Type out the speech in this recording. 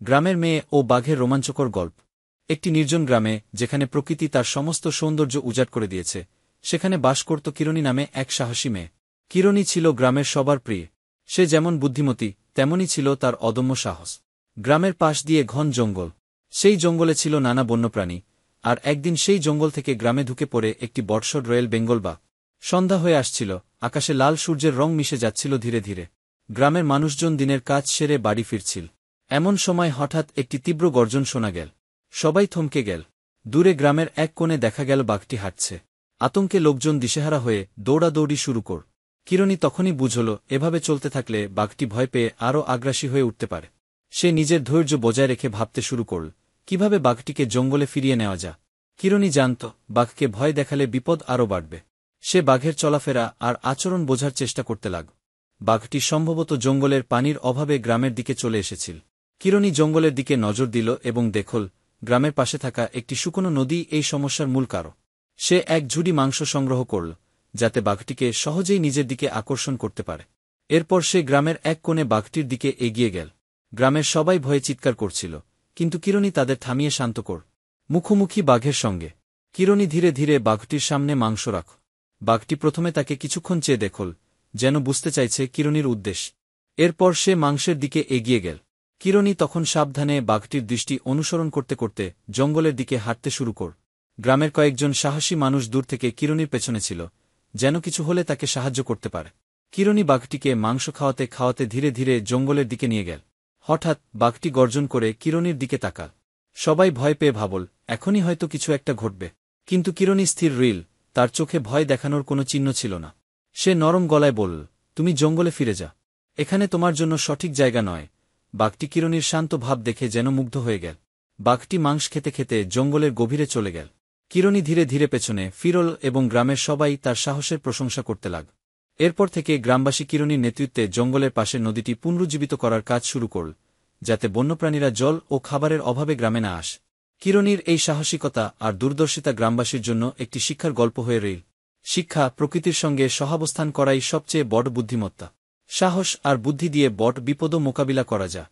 গ্রামের মেয়ে ও বাঘের রোমাঞ্চকর গল্প। একটি নির্জন গ্রামে, যেখানে প্রকৃতি তার সমস্ত সৌন্দর্য উজাড় করে দিয়েছে, সেখানে বাস করত কিরণী নামে এক সাহসী মেয়ে। কিরণী ছিল গ্রামের সবার প্রিয়। সে যেমন বুদ্ধিমতী, তেমনই ছিল তার অদম্য সাহস। গ্রামের পাশ দিয়ে ঘন জঙ্গল। সেই জঙ্গলে ছিল নানা বন্যপ্রাণী, আর একদিন সেই জঙ্গল থেকে গ্রামে ঢুকে পড়ে একটি বর্ষড রয়েল বেঙ্গল বাঘ। সন্ধ্যা হয়ে আসছিল, আকাশে লাল সূর্যের রং মিশে যাচ্ছিল ধীরে ধীরে। গ্রামের মানুষজন দিনের কাজ সেরে বাড়ি ফিরছিল। এমন সময় হঠাৎ একটি তীব্র গর্জন শোনা গেল। সবাই থমকে গেল। দূরে গ্রামের এক কোণে দেখা গেল বাঘটি হাঁটছে। আতঙ্কে লোকজন দিশেহারা হয়ে দৌড়াদৌড়ি শুরু কর। কিরণী তখনই বুঝল, এভাবে চলতে থাকলে বাঘটি ভয় পেয়ে আরও আগ্রাসী হয়ে উঠতে পারে। সে নিজের ধৈর্য বজায় রেখে ভাবতে শুরু করল, কিভাবে বাঘটিকে জঙ্গলে ফিরিয়ে নেওয়া যায়। কিরণী জানত, বাঘকে ভয় দেখালে বিপদ আরও বাড়বে। সে বাঘের চলাফেরা আর আচরণ বোঝার চেষ্টা করতে লাগল। বাঘটি সম্ভবত জঙ্গলের পানির অভাবে গ্রামের দিকে চলে এসেছিল। কিরণী জঙ্গলের দিকে নজর দিল এবং দেখল, গ্রামের পাশে থাকা একটি শুকনো নদী এই সমস্যার মূল কারণ। সে এক ঝুড়ি মাংস সংগ্রহ করল, যাতে বাঘটিকে সহজেই নিজের দিকে আকর্ষণ করতে পারে। এরপর সে গ্রামের এক কোণে বাঘটির দিকে এগিয়ে গেল। গ্রামের সবাই ভয়ে চিৎকার করছিল, কিন্তু কিরণী তাদের থামিয়ে শান্ত কর। মুখোমুখি বাঘের সঙ্গে কিরণী ধীরে ধীরে বাঘটির সামনে মাংস রাখ। বাঘটি প্রথমে তাকে কিছুক্ষণ চেয়ে দেখল, যেন বুঝতে চাইছে কিরণীর উদ্দেশ্য। এরপর সে মাংসের দিকে এগিয়ে গেল। কিরণী তখন সাবধানে বাঘটির দৃষ্টি অনুসরণ করতে করতে জঙ্গলের দিকে হাঁটতে শুরু কর। গ্রামের কয়েকজন সাহসী মানুষ দূর থেকে কিরণীর পেছনে ছিল, যেন কিছু হলে তাকে সাহায্য করতে পারে। কিরণী বাঘটিকে মাংস খাওয়াতে খাওয়াতে ধীরে ধীরে জঙ্গলের দিকে নিয়ে গেল। হঠাৎ বাঘটি গর্জন করে কিরণীর দিকে তাকাল। সবাই ভয় পেয়ে ভাবল, এখনই হয়তো কিছু একটা ঘটবে। কিন্তু কিরণী স্থির রইল, তার চোখে ভয় দেখানোর কোনো চিহ্ন ছিল না। সে নরম গলায় বলল, তুমি জঙ্গলে ফিরে যা। এখানে তোমার জন্য সঠিক জায়গা নয়। বাঘটি কিরণীর শান্ত ভাব দেখে যেন মুগ্ধ হয়ে গেল। বাঘটি মাংস খেতে খেতে জঙ্গলের গভীরে চলে গেল। কিরণী ধীরে ধীরে পেছনে ফিরল এবং গ্রামের সবাই তার সাহসের প্রশংসা করতে লাগল। এরপর থেকে গ্রামবাসী কিরণীর নেতৃত্বে জঙ্গলের পাশের নদীটি পুনরুজ্জীবিত করার কাজ শুরু করল, যাতে বন্যপ্রাণীরা জল ও খাবারের অভাবে গ্রামে না আসে। কিরণীর এই সাহসিকতা আর দূরদর্শিতা গ্রামবাসীর জন্য একটি শিক্ষার গল্প হয়ে রইল। শিক্ষা, প্রকৃতির সঙ্গে সহাবস্থান করাই সবচেয়ে বড় বুদ্ধিমত্তা। সাহস আর বুদ্ধি দিয়ে বড় বিপদও মোকাবিলা করা যায়।